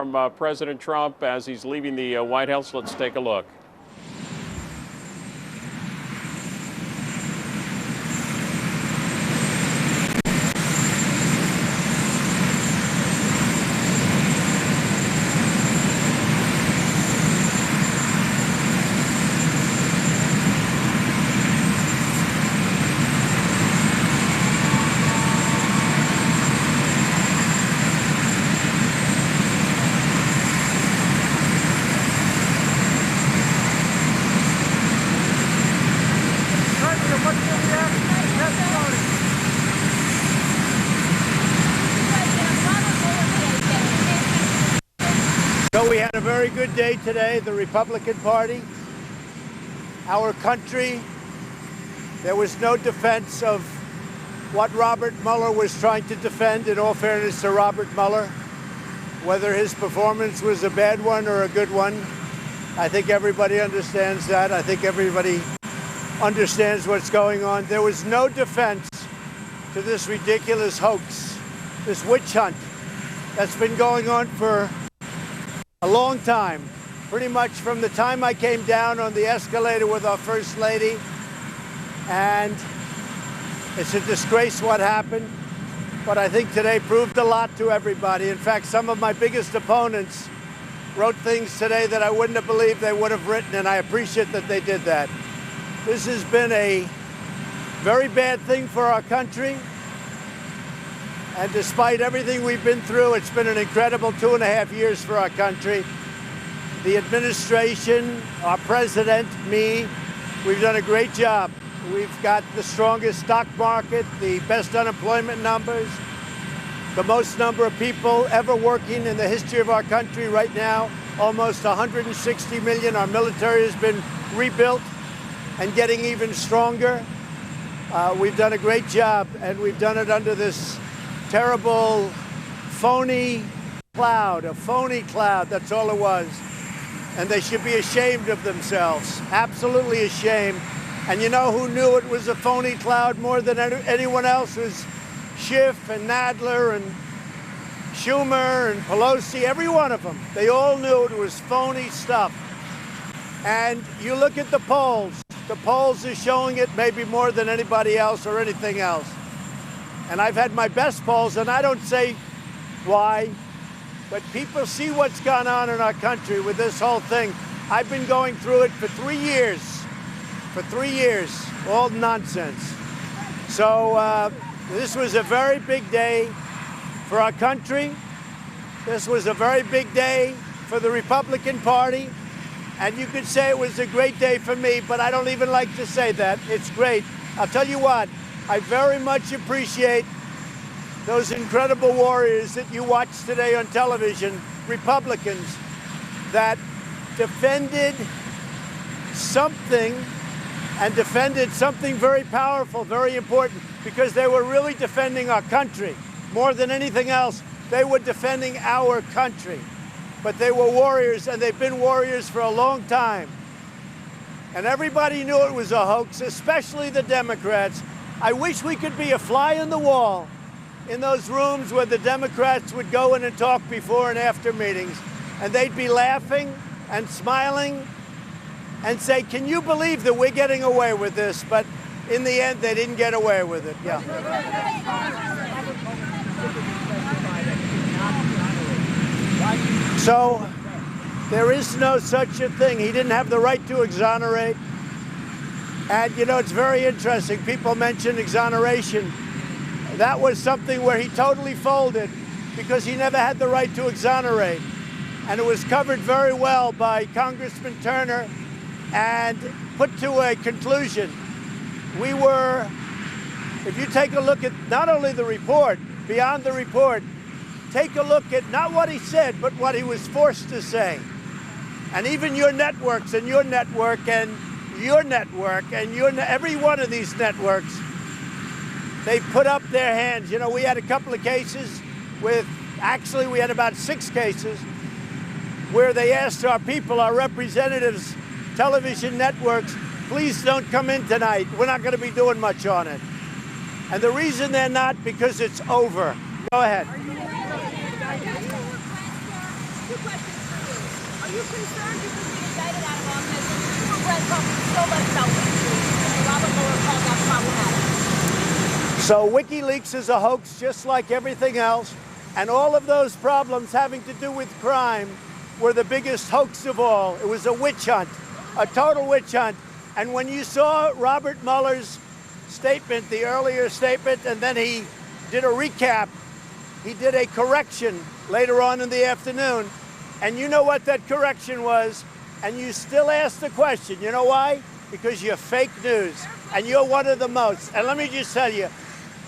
From President Trump as he's leaving the White House. Let's take a look. So we had a very good day today, the Republican Party, our country. There was no defense of what Robert Mueller was trying to defend, in all fairness to Robert Mueller. Whether his performance was a bad one or a good one, I think everybody understands that. I think everybody understands what's going on. There was no defense to this ridiculous hoax, this witch hunt that's been going on for a long time, pretty much from the time I came down on the escalator with our First Lady. And it's a disgrace what happened, but I think today proved a lot to everybody. In fact, some of my biggest opponents wrote things today that I wouldn't have believed they would have written, and I appreciate that they did that. This has been a very bad thing for our country. And despite everything we've been through, it's been an incredible 2.5 years for our country. The administration, our president, me, we've done a great job. We've got the strongest stock market, the best unemployment numbers, the most number of people ever working in the history of our country right now, almost 160 million. Our military has been rebuilt and getting even stronger. We've done a great job, and we've done it under this terrible, phony cloud, a phony cloud, that's all it was. And they should be ashamed of themselves, absolutely ashamed. And you know who knew it was a phony cloud more than anyone else? It was Schiff and Nadler and Schumer and Pelosi, every one of them. They all knew it was phony stuff. And you look at the polls are showing it maybe more than anybody else or anything else. And I've had my best polls, and I don't say why, but people see what's gone on in our country with this whole thing. I've been going through it for 3 years. For 3 years, all nonsense. So this was a very big day for our country. This was a very big day for the Republican Party. And you could say it was a great day for me, but I don't even like to say that. It's great. I'll tell you what. I very much appreciate those incredible warriors that you watched today on television, Republicans, that defended something and defended something very powerful, very important, because they were really defending our country. More than anything else, they were defending our country. But they were warriors, and they've been warriors for a long time. And everybody knew it was a hoax, especially the Democrats. I wish we could be a fly in the wall in those rooms where the Democrats would go in and talk before and after meetings, and they'd be laughing and smiling and say, can you believe that we're getting away with this? But in the end, they didn't get away with it. Yeah. So there is no such a thing. He didn't have the right to exonerate. And, you know, it's very interesting. People mention exoneration. That was something where he totally folded because he never had the right to exonerate. And it was covered very well by Congressman Turner and put to a conclusion. We were, if you take a look at not only the report, beyond the report, take a look at not what he said, but what he was forced to say. And even your networks and your network and your network and every one of these networks, they put up their hands. You know, we had a couple of cases with, actually we had about 6 cases where they asked our people, our representatives, television networks, please don't come in tonight. We're not going to be doing much on it. And the reason they're not, because it's over. Go ahead. questions for you. Are you concerned you could be indicted out of office? You were Brett talking so much about WikiLeaks, and Robert Mueller called that problematic. So WikiLeaks is a hoax just like everything else, and all of those problems having to do with crime were the biggest hoax of all. It was a witch hunt, a total witch hunt. And when you saw Robert Mueller's statement, the earlier statement, and then he did a recap, he did a correction later on in the afternoon, and you know what that correction was, and you still ask the question. You know why? Because you're fake news, and you're one of the most. And let me just tell you,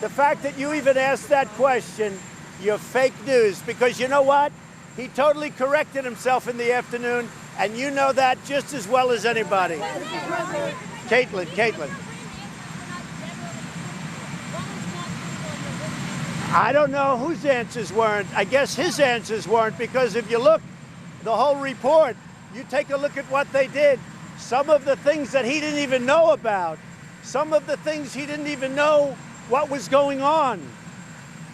the fact that you even asked that question, you're fake news, because you know what? He totally corrected himself in the afternoon, and you know that just as well as anybody. Caitlin. I don't know whose answers weren't. I guess his answers weren't, because if you look, the whole report, you take a look at what they did. Some of the things that he didn't even know about. Some of the things he didn't even know what was going on.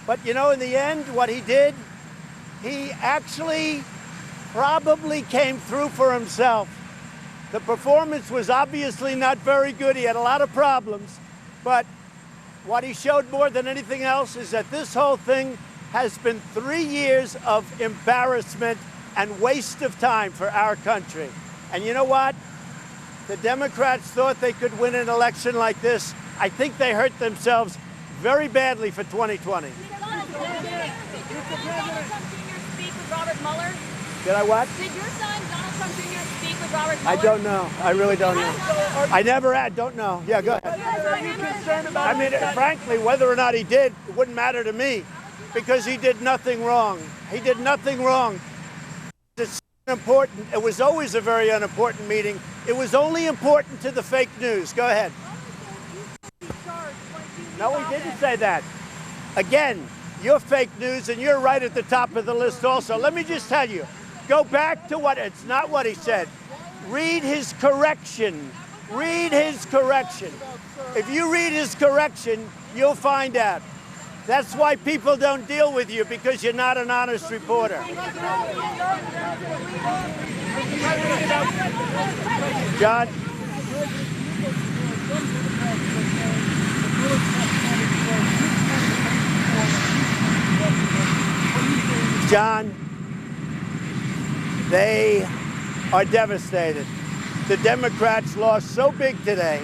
But you know, in the end, what he did, he actually probably came through for himself. The performance was obviously not very good. He had a lot of problems, but what he showed more than anything else is that this whole thing has been 3 years of embarrassment and waste of time for our country. And you know what? The Democrats thought they could win an election like this. I think they hurt themselves very badly for 2020. Robert Mueller? Did I what? Did your son, Donald Trump Jr., speak with Robert Mueller? I don't know. I really don't know. I never had. Don't know. Yeah, go ahead. Are you concerned about I mean, frankly, whether or not he did, it wouldn't matter to me, because he did nothing wrong. He did nothing wrong. It's important. It was always a very unimportant meeting. It was only important to the fake news. Go ahead. No, he didn't say that. Again, you're fake news, and you're right at the top of the list also. Let me just tell you, go back to it's not what he said. Read his correction. Read his correction. If you read his correction, you'll find out. That's why people don't deal with you, because you're not an honest reporter. John? John, they are devastated. The Democrats lost so big today.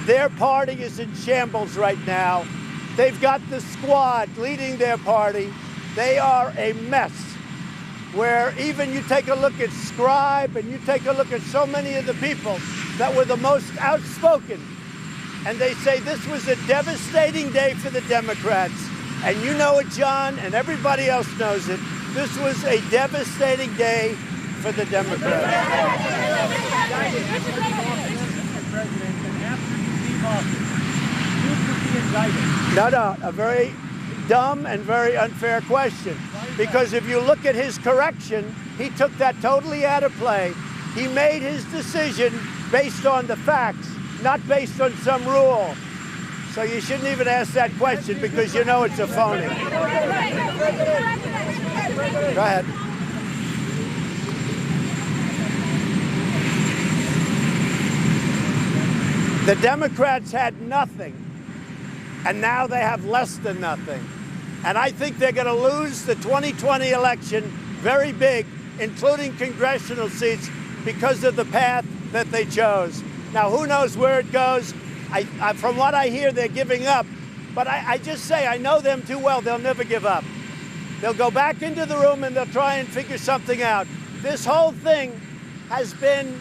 Their party is in shambles right now. They've got the squad leading their party. They are a mess, where even you take a look at Scribe and you take a look at so many of the people that were the most outspoken, and they say this was a devastating day for the Democrats. And you know it, John, and everybody else knows it. This was a devastating day for the Democrats. No, a very dumb and very unfair question. Because if you look at his correction, he took that totally out of play. He made his decision based on the facts, not based on some rule. So you shouldn't even ask that question, because you know it's a phony. Go ahead. The Democrats had nothing, and now they have less than nothing. And I think they're going to lose the 2020 election very big, including congressional seats, because of the path that they chose. Now, who knows where it goes? From what I hear, they're giving up. But I just say, I know them too well. They'll never give up. They'll go back into the room and they'll try and figure something out. This whole thing has been,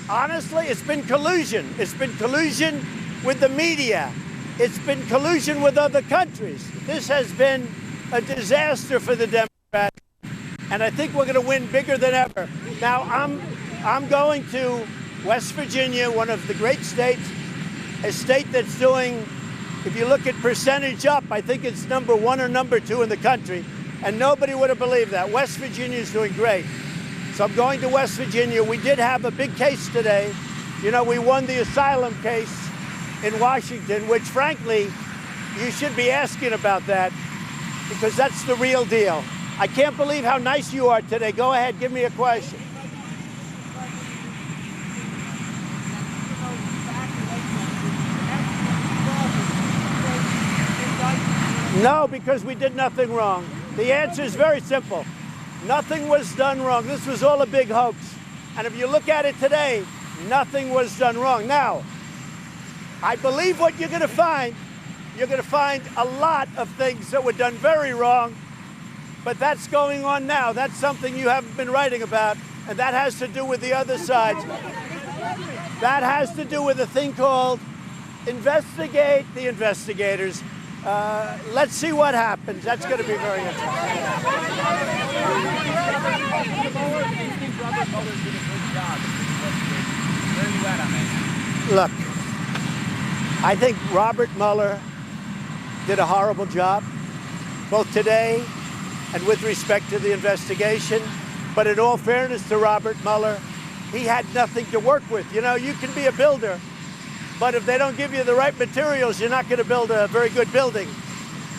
honestly, it's been collusion. It's been collusion with the media. It's been collusion with other countries. This has been a disaster for the Democrats. And I think we're going to win bigger than ever. Now, I'm going to West Virginia, one of the great states, a state that's doing, if you look at percentage up, I think it's number 1 or number 2 in the country, and nobody would have believed that. West Virginia is doing great. So I'm going to West Virginia. We did have a big case today. You know, we won the asylum case in Washington, which frankly, you should be asking about that, because that's the real deal. I can't believe how nice you are today. Go ahead, give me a question. No, because we did nothing wrong. The answer is very simple. Nothing was done wrong. This was all a big hoax. And if you look at it today, nothing was done wrong. Now, I believe what you're going to find a lot of things that were done very wrong, but that's going on now. That's something you haven't been writing about, and that has to do with the other sides. That has to do with a thing called investigate the investigators. Let's see what happens. That's going to be very interesting. Look, I think Robert Mueller did a horrible job, both today and with respect to the investigation. But in all fairness to Robert Mueller, he had nothing to work with. You know, you can be a builder, but if they don't give you the right materials, you're not going to build a very good building.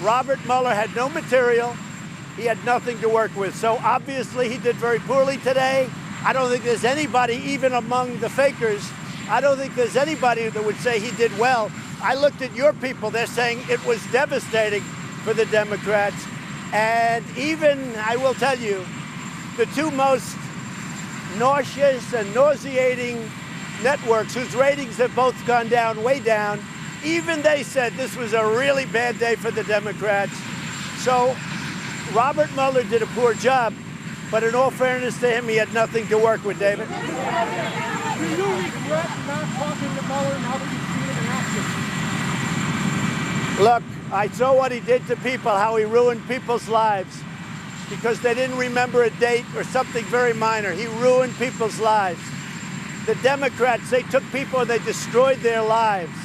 Robert Mueller had no material. He had nothing to work with. So obviously he did very poorly today. I don't think there's anybody, even among the fakers, I don't think there's anybody that would say he did well. I looked at your people. They're saying it was devastating for the Democrats. And even, I will tell you, the two most nauseous and nauseating networks whose ratings have both gone down, way down, even they said this was a really bad day for the Democrats. So Robert Mueller did a poor job, but in all fairness to him, he had nothing to work with, David. Do you regret not talking to Mueller now that you've seen it in action? Look, I saw what he did to people, how he ruined people's lives because they didn't remember a date or something very minor. He ruined people's lives. The Democrats, they took people and they destroyed their lives.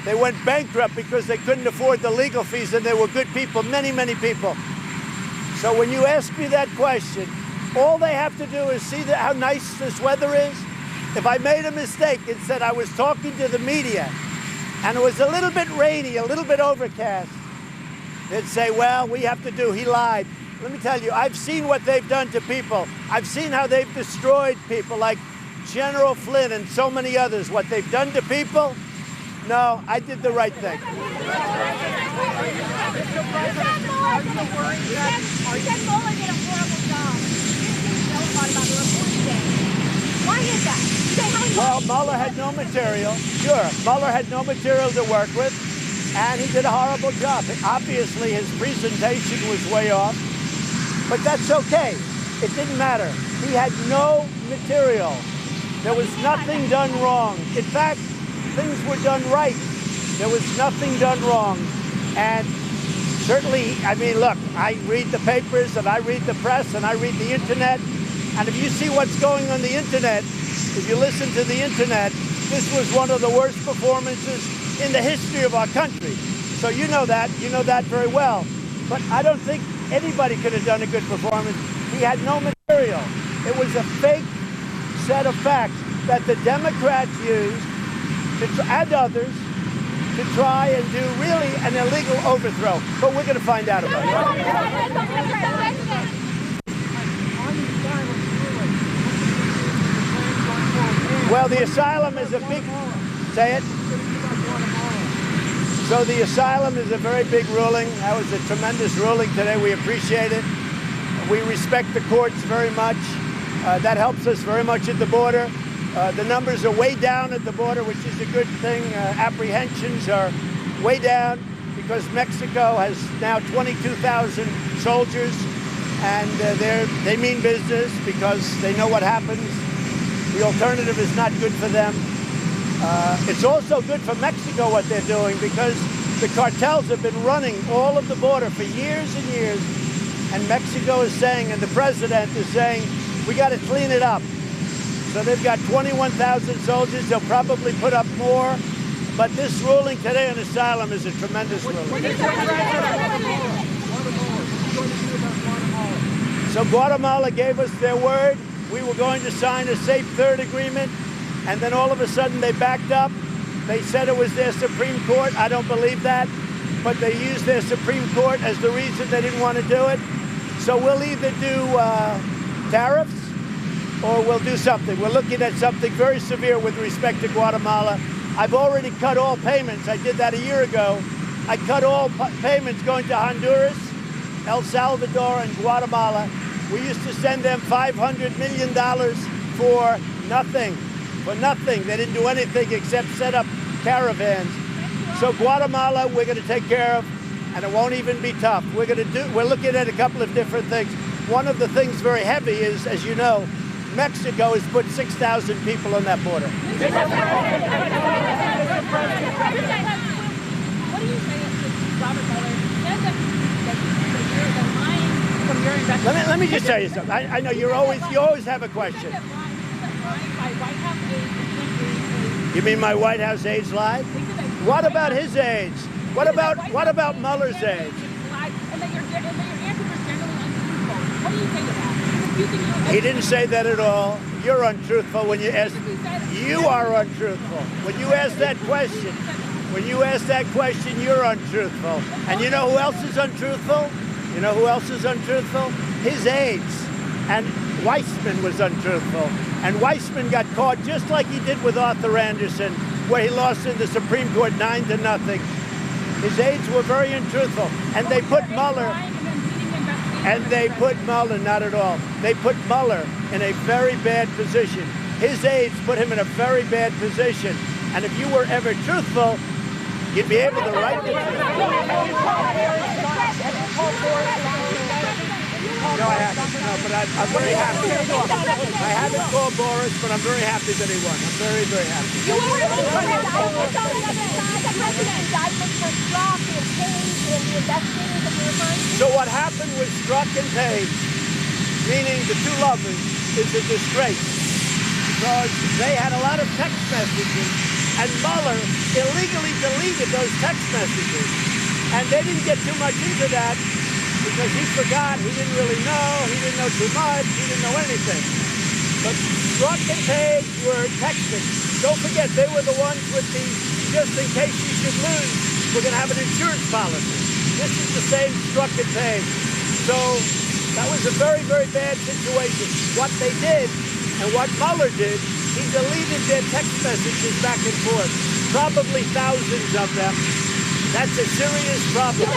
They went bankrupt because they couldn't afford the legal fees, and they were good people, many, many people. So when you ask me that question, all they have to do is see how nice this weather is. If I made a mistake and said I was talking to the media and it was a little bit rainy, a little bit overcast, they'd say, well, he lied. Let me tell you, I've seen what they've done to people. I've seen how they've destroyed people like General Flynn and so many others. What they've done to people, no, I did the right thing. You said Mueller did a horrible job. You didn't know about the report today. Why is that? Well, Mueller had no material. Sure, Mueller had no material to work with, and he did a horrible job. Obviously, his presentation was way off, but that's okay. It didn't matter. He had no material. There was nothing done wrong. In fact, things were done right. There was nothing done wrong. And certainly, I mean, look, I read the papers and I read the press and I read the internet. And if you see what's going on the internet, if you listen to the internet, this was one of the worst performances in the history of our country. So you know that very well. But I don't think anybody could have done a good performance. He had no material. It was a fake set of facts that the Democrats used and others to try and do really an illegal overthrow. But we're going to find out about it. Well, the asylum is a big, say it. So the asylum is a very big ruling. That was a tremendous ruling today. We appreciate it. We respect the courts very much. That helps us very much at the border. The numbers are way down at the border, which is a good thing. Apprehensions are way down because Mexico has now 22,000 soldiers, and they mean business because they know what happens. The alternative is not good for them. It's also good for Mexico what they're doing because the cartels have been running all of the border for years and years, and Mexico is saying, and the president is saying, we got to clean it up. So they've got 21,000 soldiers. They'll probably put up more. But this ruling today on asylum is a tremendous ruling. So Guatemala gave us their word. We were going to sign a safe third agreement. And then all of a sudden they backed up. They said it was their Supreme Court. I don't believe that. But they used their Supreme Court as the reason they didn't want to do it. So we'll either do tariffs or we'll do something. We're looking at something very severe with respect to Guatemala. I've already cut all payments. I did that a year ago. I cut all payments going to Honduras, El Salvador, and Guatemala. We used to send them $500 million for nothing. For nothing. They didn't do anything except set up caravans. So Guatemala, we're going to take care of, and it won't even be tough. We're looking at a couple of different things. One of the things very heavy is, as you know, Mexico has put 6,000 people on that border. What do you say to Robert Mueller? Let me just tell you something. I know you always have a question. You mean my White House aides lied? What about his aides? What about Mueller's aides? What do you think of that? He didn't say that at all. You're untruthful when you ask. You are untruthful when you ask that question. When you ask that question, you're untruthful. And you know who else is untruthful? You know who else is untruthful? His aides. And Weissman was untruthful. And Weissman got caught just like he did with Arthur Anderson, where he lost in the Supreme Court 9-0. His aides were very untruthful. And they put Mueller, not at all. They put Mueller in a very bad position. His aides put him in a very bad position. And if you were ever truthful, you'd be able to write the truth. No, I haven't. No, but I'm very happy. I haven't called Boris, but I'm very happy that he won. I'm very, very happy. You were the president indictment for Strzok and Page and the investigators of your mind? So what happened with Strzok and Page, meaning the two lovers, is a disgrace. Because they had a lot of text messages, and Mueller illegally deleted those text messages. And they didn't get too much into that because he forgot, he didn't really know, he didn't know too much, he didn't know anything. But Strzok and Page were texting. Don't forget, they were the ones with the, just in case you should lose, we're going to have an insurance policy. This is the same Strzok and Page. So that was a very, very bad situation. What they did, and what Mueller did, he deleted their text messages back and forth, probably thousands of them. That's a serious problem.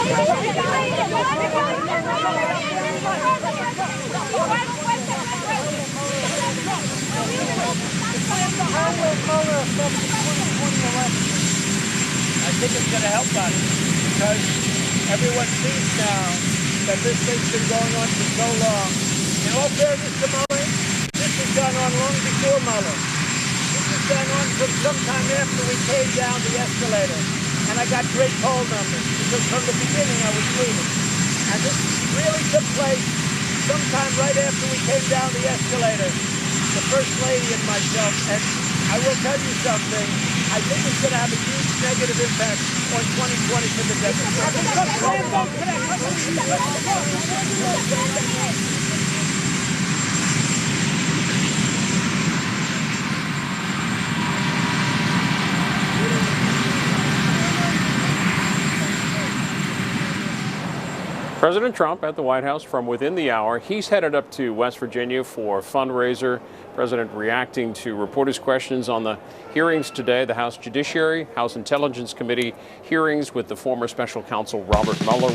How will Mueller affect the 2020 election? I think it's going to help us because everyone sees now that this thing's been going on for so long. In all fairness to Mueller, this has gone on long before Mueller. This has gone on from sometime after we came down the escalator. And I got great poll numbers because from the beginning I was leading. And this really took place sometime right after we came down the escalator, the First Lady and myself. And I will tell you something, I think it's going to have a huge negative impact on 2020 for the Democrats. President Trump at the White House from within the hour. He's headed up to West Virginia for a fundraiser. President reacting to reporters' questions on the hearings today, the House Judiciary, House Intelligence Committee hearings with the former special counsel Robert Mueller.